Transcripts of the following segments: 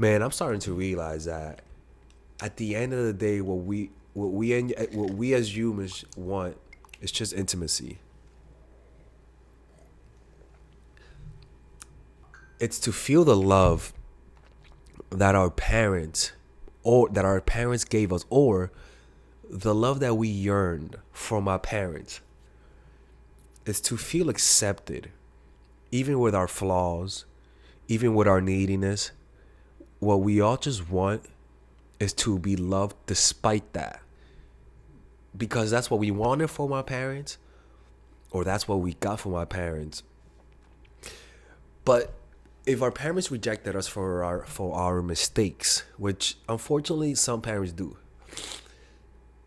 Man, I'm starting to realize that at the end of the day, what we as humans want is just intimacy. It's to feel the love that our parents gave us, or the love that we yearned from our parents. Is to feel accepted, even with our flaws, even with our neediness. What we all just want is to be loved despite that, because that's what we wanted from our parents, or that's what we got from our parents. But if our parents rejected us for our mistakes, which unfortunately some parents do,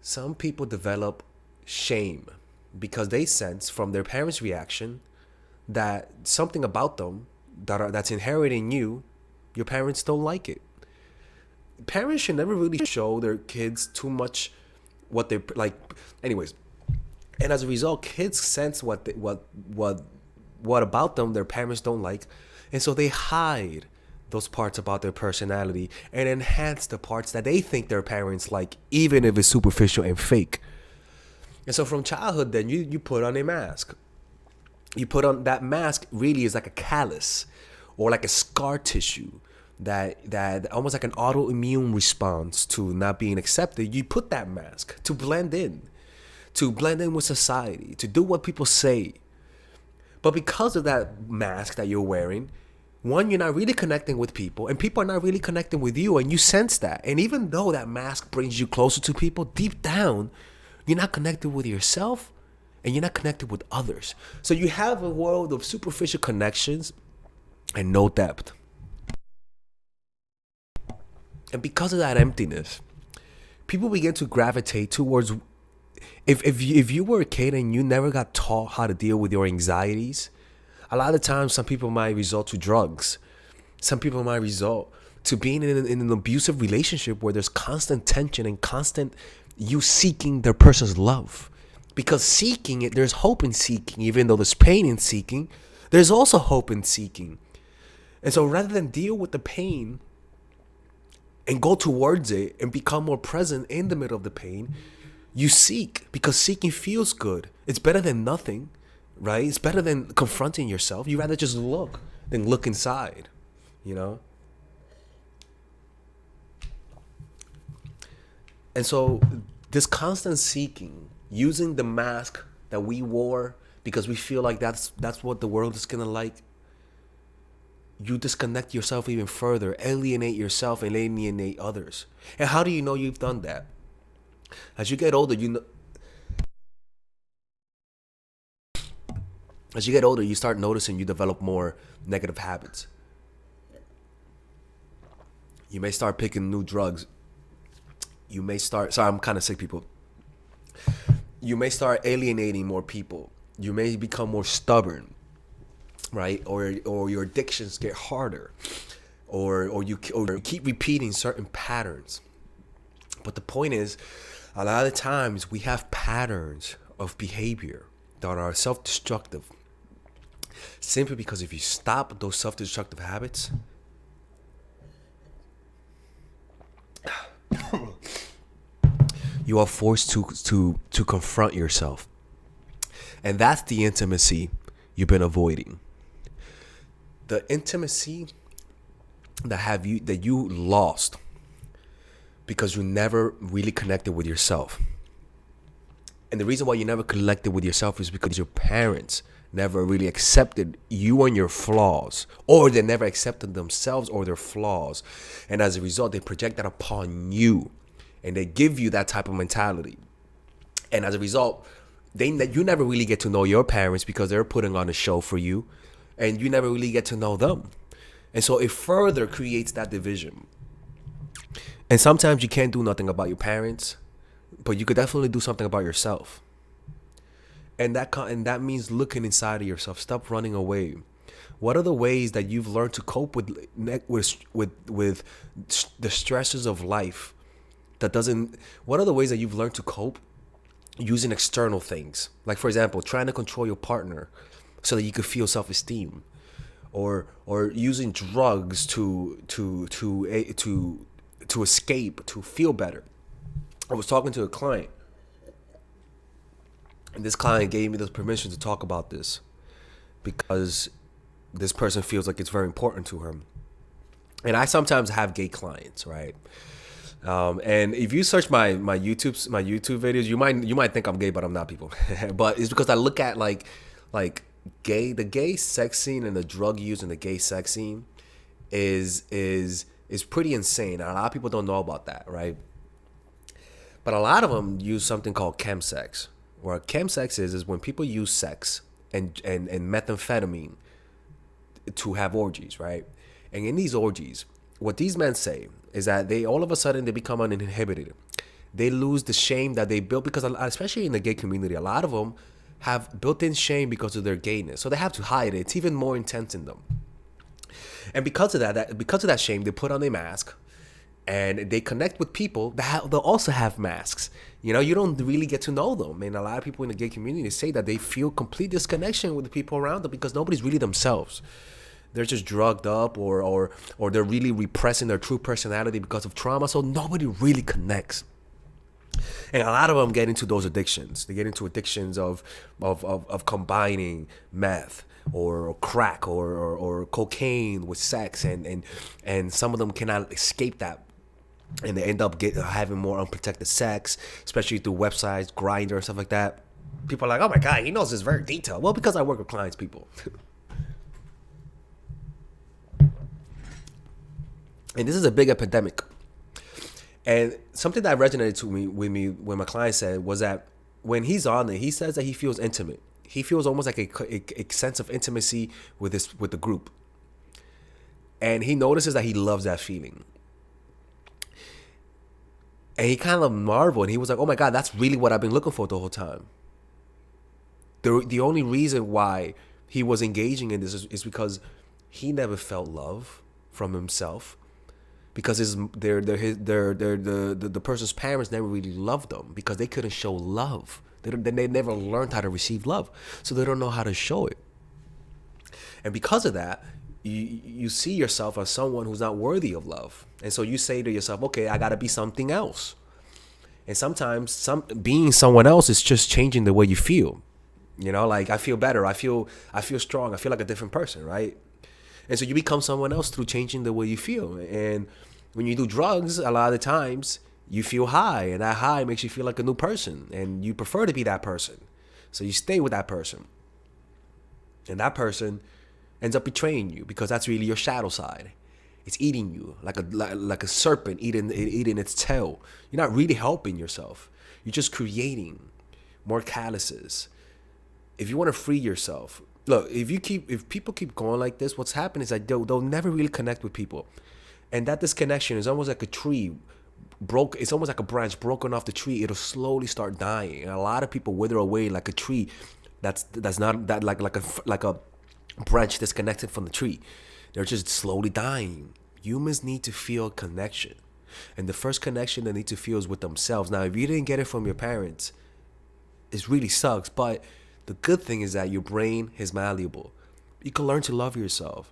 some people develop shame because they sense from their parents' reaction that something about them that's inherent in you, your parents don't like it. Parents should never really show their kids too much what they like. Anyways, and as a result, kids sense what about them their parents don't like, and so they hide those parts about their personality and enhance the parts that they think their parents like, even if it's superficial and fake. And so from childhood, then you put on a mask. You put on that mask really is like a callus or like a scar tissue that almost like an autoimmune response to not being accepted. You put that mask to blend in with society, to do what people say. But because of that mask that you're wearing, one, you're not really connecting with people, and people are not really connecting with you, and you sense that. And even though that mask brings you closer to people, deep down, you're not connected with yourself, and you're not connected with others. So you have a world of superficial connections and no depth. And because of that emptiness, people begin to gravitate towards. If you were a kid and you never got taught how to deal with your anxieties, a lot of times some people might resort to drugs. Some people might resort to being in an abusive relationship where there's constant tension and constant you seeking their person's love. Because seeking it, there's hope in seeking, even though there's pain in seeking, there's also hope in seeking. And so rather than deal with the pain and go towards it and become more present in the middle of the pain, you seek, because seeking feels good. It's better than nothing, right? It's better than confronting yourself. You rather just look than look inside, you know? And so this constant seeking, using the mask that we wore because we feel like that's what the world is gonna like, you disconnect yourself even further, alienate yourself and alienate others. And how do you know you've done that? As you get older, you start noticing you develop more negative habits. You may start picking new drugs. You may start, sorry, I'm kind of sick, people. You may start alienating more people. You may become more stubborn, right? Or your addictions get harder, or you keep repeating certain patterns. But the point is, a lot of times we have patterns of behavior that are self-destructive. Simply because if you stop those self-destructive habits, you are forced to confront yourself. And that's the intimacy you've been avoiding. The intimacy that you lost because you never really connected with yourself. And the reason why you never connected with yourself is because your parents never really accepted you and your flaws, or they never accepted themselves or their flaws. And as a result, they project that upon you, and they give you that type of mentality. And as a result, you never really get to know your parents because they're putting on a show for you, and you never really get to know them. And so it further creates that division. And sometimes you can't do nothing about your parents, but you could definitely do something about yourself. And that means looking inside of yourself. Stop running away. What are the ways that you've learned to cope with the stresses of life? What are the ways that you've learned to cope using external things? Like, for example, trying to control your partner so that you could feel self-esteem, or using drugs to escape, to feel better. I was talking to a client, and this client gave me the permission to talk about this because this person feels like it's very important to her. And I sometimes have gay clients, right? And if you search my YouTube videos, you might think I'm gay, but I'm not, people. But it's because I look at like the gay sex scene and the drug use in the gay sex scene is pretty insane. And a lot of people don't know about that, right? But a lot of them use something called chemsex. Where chemsex is when people use sex and methamphetamine to have orgies, right? And in these orgies, what these men say is that they all of a sudden they become uninhibited. They lose the shame that they built because, especially in the gay community, a lot of them have built-in shame because of their gayness. So they have to hide it. It's even more intense in them. And because of that shame, they put on a mask and they connect with people that they'll also have masks. You know, you don't really get to know them. And a lot of people in the gay community say that they feel complete disconnection with the people around them because nobody's really themselves. They're just drugged up or they're really repressing their true personality because of trauma. So nobody really connects. And a lot of them get into those addictions. They get into addictions of combining meth or crack or cocaine with sex. And some of them cannot escape that. And they end up having more unprotected sex, especially through websites, Grindr, and stuff like that. People are like, oh my God, he knows this very detailed. Well, because I work with clients, people. And this is a big epidemic. And something that resonated with me when my client said was that when he's on it, he says that he feels intimate. He feels almost like a sense of intimacy with the group. And he notices that he loves that feeling. And he kind of marveled. And he was like, oh my God, that's really what I've been looking for the whole time. The only reason why he was engaging in this is because he never felt love from himself. Because the person's parents never really loved them because they couldn't show love. They never learned how to receive love, so they don't know how to show it. And because of that, you see yourself as someone who's not worthy of love, and so you say to yourself, "Okay, I got to be something else." And sometimes being someone else is just changing the way you feel. You know, like I feel better, I feel strong, I feel like a different person, right? And so you become someone else through changing the way you feel. And when you do drugs, a lot of the times you feel high, and that high makes you feel like a new person, and you prefer to be that person. So you stay with that person. And that person ends up betraying you because that's really your shadow side. It's eating you like a serpent eating its tail. You're not really helping yourself. You're just creating more calluses. If you want to free yourself, look, if people keep going like this, what's happening is that they'll never really connect with people. And that disconnection is almost like a tree broke. It's almost like a branch broken off the tree. It'll slowly start dying. And a lot of people wither away like a tree that's not that like a branch disconnected from the tree. They're just slowly dying. Humans need to feel connection. And the first connection they need to feel is with themselves. Now, if you didn't get it from your parents, it really sucks. But the good thing is that your brain is malleable. You can learn to love yourself.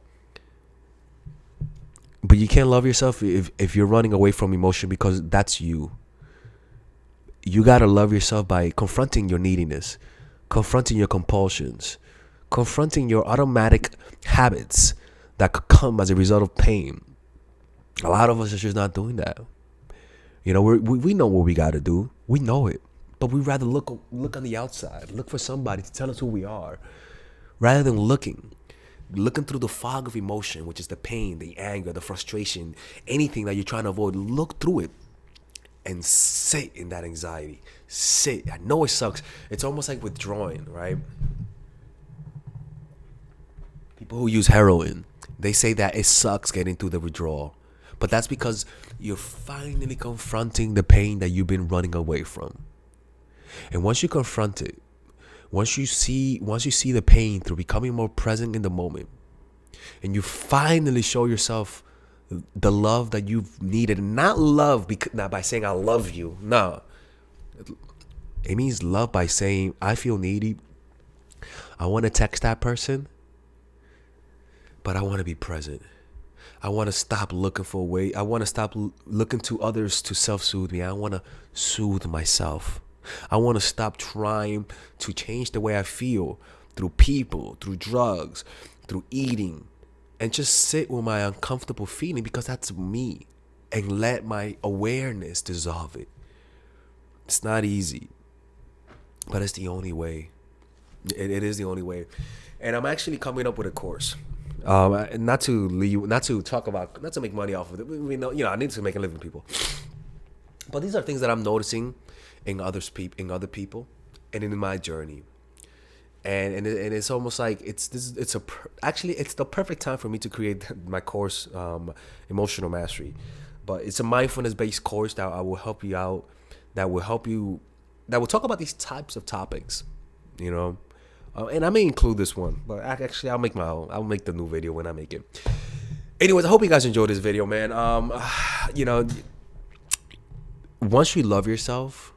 But you can't love yourself if you're running away from emotion because that's you. You got to love yourself by confronting your neediness, confronting your compulsions, confronting your automatic habits that could come as a result of pain. A lot of us are just not doing that. You know, we know what we got to do. We know it. But we rather look on the outside, look for somebody to tell us who we are, rather than looking through the fog of emotion, which is the pain, the anger, the frustration, anything that you're trying to avoid. Look through it and sit in that anxiety. Sit. I know it sucks. It's almost like withdrawing, right? People who use heroin, they say that it sucks getting through the withdrawal. But that's because you're finally confronting the pain that you've been running away from. And once you confront it, once you see the pain through becoming more present in the moment, and you finally show yourself the love that you've needed, not by saying I love you. No, it means love by saying I feel needy. I want to text that person, but I want to be present. I want to stop looking for a way. I want to stop looking to others to self-soothe me. I want to soothe myself. I want to stop trying to change the way I feel through people, through drugs, through eating, and just sit with my uncomfortable feeling because that's me, and let my awareness dissolve it. It's not easy, but it's the only way. It is the only way. And I'm actually coming up with a course. Not to leave, not to talk about, not to make money off of it. We know, I need to make a living, people. But these are things that I'm noticing in other people, and in my journey. And it's almost like actually it's the perfect time for me to create my course, Emotional Mastery. But it's a mindfulness based course that I will help you out, that will talk about these types of topics, and I may include this one, but actually I'll make my own. I'll make the new video when I make it. Anyways, I hope you guys enjoyed this video, man. Once you love yourself,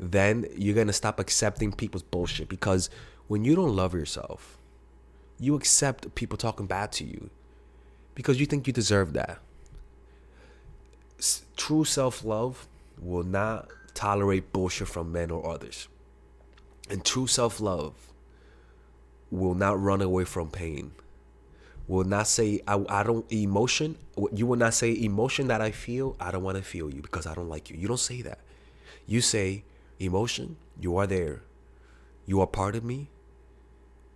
then you're gonna stop accepting people's bullshit, because when you don't love yourself, you accept people talking bad to you because you think you deserve that. True self-love will not tolerate bullshit from men or others. And true self-love will not run away from pain. Will not say, I don't, emotion. You will not say, emotion that I feel, I don't want to feel you because I don't like you. You don't say that. You say, emotion, you are there. You are part of me,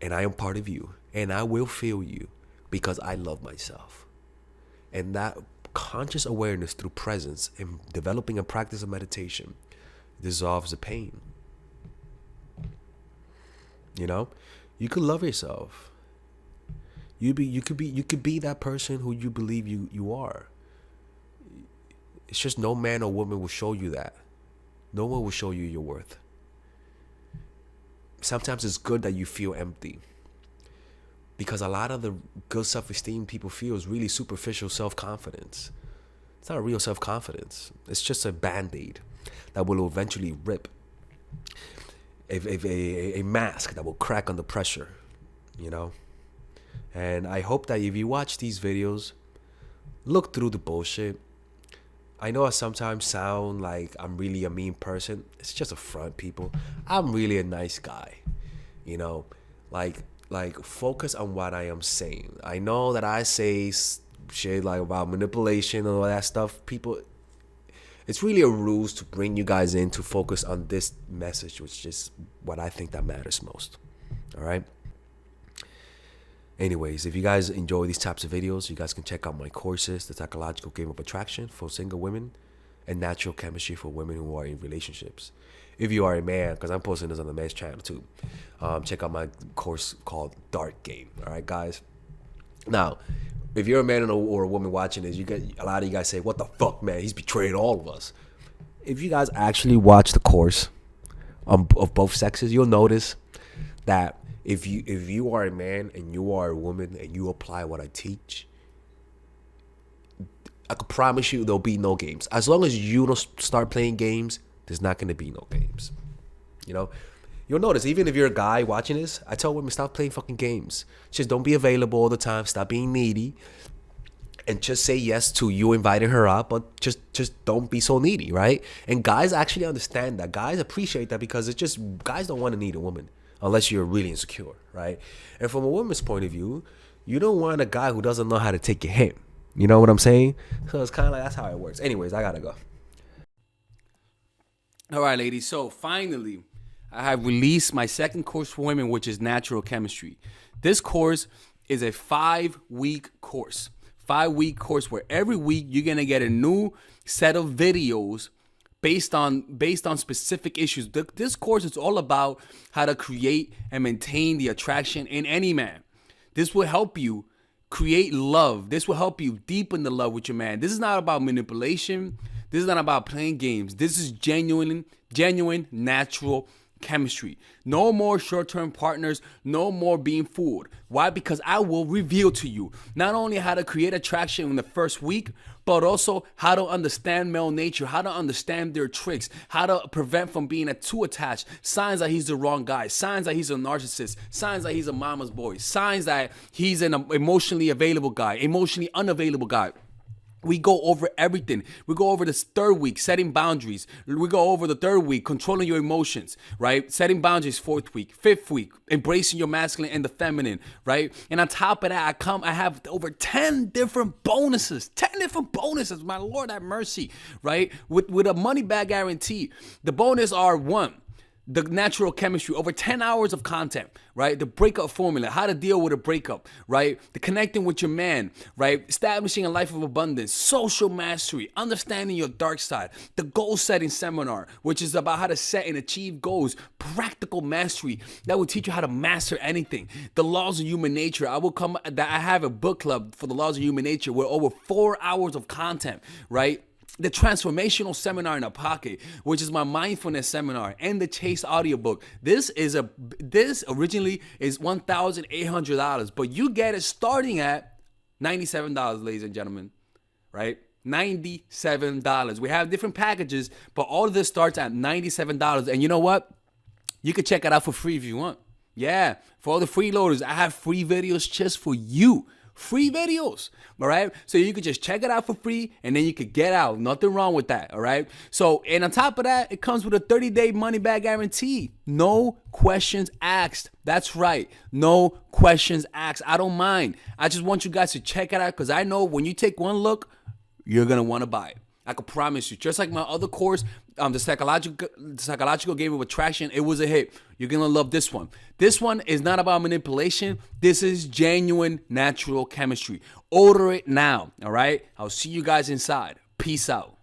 and I am part of you. And I will feel you because I love myself. And that conscious awareness through presence and developing a practice of meditation dissolves the pain. You could love yourself. You could be that person who you believe you are. It's just no man or woman will show you that. No one will show you your worth. Sometimes it's good that you feel empty, because a lot of the good self-esteem people feel is really superficial self-confidence. It's not real self-confidence. It's just a band-aid that will eventually rip. A mask that will crack under pressure, And I hope that if you watch these videos, look through the bullshit. I know I sometimes sound like I'm really a mean person. It's just a front, people. I'm really a nice guy, Like focus on what I am saying. I know that I say shit like about manipulation and all that stuff. People, it's really a ruse to bring you guys in to focus on this message, which is what I think that matters most. All right. Anyways, if you guys enjoy these types of videos, you guys can check out my courses, The Psychological Game of Attraction for single women and Natural Chemistry for women who are in relationships. If you are a man, because I'm posting this on the men's channel too, check out my course called Dark Game. All right, guys. Now, if you're a man or a woman watching this, you get a lot of you guys say, "What the fuck, man? He's betrayed all of us." If you guys actually watch the course of both sexes, you'll notice that if you are a man and you are a woman and you apply what I teach, I can promise you there'll be no games. As long as you don't start playing games, there's not going to be no games. You'll notice, even if you're a guy watching this, I tell women, stop playing fucking games. Just don't be available all the time. Stop being needy. And just say yes to you inviting her up, but just don't be so needy, right? And guys actually understand that. Guys appreciate that, because it's just, guys don't want to need a woman unless you're really insecure, right? And from a woman's point of view, you don't want a guy who doesn't know how to take your hint. You know what I'm saying? So it's kind of like, that's how it works. Anyways, I gotta go. All right, ladies. So finally, I have released my second course for women, which is Natural Chemistry. This course is a 5-week course. 5-week course where every week you're going to get a new set of videos based on specific issues. This course is all about how to create and maintain the attraction in any man. This will help you create love. This will help you deepen the love with your man. This is not about manipulation. This is not about playing games. This is genuine, natural chemistry. No more short-term partners, no more being fooled. Why? Because I will reveal to you not only how to create attraction in the first week, but also how to understand male nature, how to understand their tricks, how to prevent from being too attached, signs that he's the wrong guy, signs that he's a narcissist, signs that he's a mama's boy, signs that he's an emotionally available guy, emotionally unavailable guy. We go over everything. We go over this third week, setting boundaries. We go over the third week, controlling your emotions, right? Setting boundaries, fourth week. Fifth week, embracing your masculine and the feminine, right? And on top of that, I have over 10 different bonuses. 10 different bonuses, my Lord have mercy, right? With a money back guarantee. The bonus are one, the natural chemistry, over 10 hours of content, right? The breakup formula, how to deal with a breakup, right? The connecting with your man, right? Establishing a life of abundance, social mastery, understanding your dark side, the goal setting seminar, which is about how to set and achieve goals, practical mastery that will teach you how to master anything. The laws of human nature, I have a book club for the laws of human nature with over 4 hours of content, right? The transformational seminar in a pocket, which is my mindfulness seminar, and the Chase audiobook. This originally is $1,800, but you get it starting at $97, ladies and gentlemen, right? $97. We have different packages, but all of this starts at $97. And you know what? You can check it out for free if you want. Yeah, for all the freeloaders, I have free videos just for you. Free videos, all right? So you could just check it out for free, and then you could get out. Nothing wrong with that, all right? So, and on top of that, it comes with a 30-day money-back guarantee. No questions asked. That's right. No questions asked. I don't mind. I just want you guys to check it out because I know when you take one look, you're going to want to buy it. I can promise you. Just like my other course, the psychological game of attraction, it was a hit. You're going to love this one. This one is not about manipulation. This is genuine natural chemistry. Order it now, all right? I'll see you guys inside. Peace out.